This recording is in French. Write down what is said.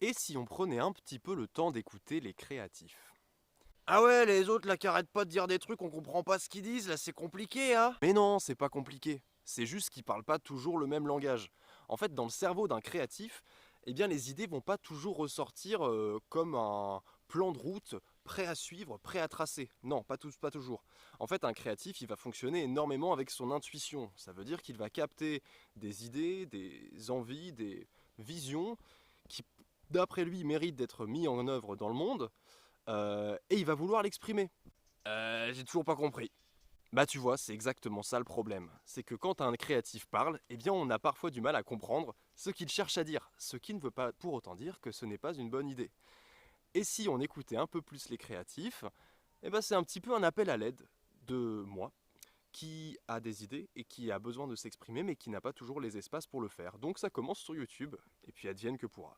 Et si on prenait un petit peu le temps d'écouter les créatifs? Ah ouais, les autres là qui arrêtent pas de dire des trucs, on comprend pas ce qu'ils disent, là c'est compliqué, hein. Mais non, c'est pas compliqué. C'est juste qu'ils parlent pas toujours le même langage. En fait, dans le cerveau d'un créatif, eh bien les idées vont pas toujours ressortir comme un plan de route prêt à suivre, prêt à tracer. Non, pas toujours. En fait, un créatif, il va fonctionner énormément avec son intuition. Ça veut dire qu'il va capter des idées, des envies, des visions qui, d'après lui, méritent d'être mis en œuvre dans le monde, et il va vouloir l'exprimer. J'ai toujours pas compris. Bah tu vois, c'est exactement ça le problème. C'est que quand un créatif parle, eh bien on a parfois du mal à comprendre ce qu'il cherche à dire, ce qui ne veut pas pour autant dire que ce n'est pas une bonne idée. Et si on écoutait un peu plus les créatifs, eh ben c'est un petit peu un appel à l'aide de moi, qui a des idées et qui a besoin de s'exprimer mais qui n'a pas toujours les espaces pour le faire. Donc ça commence sur YouTube, et puis advienne que pourra.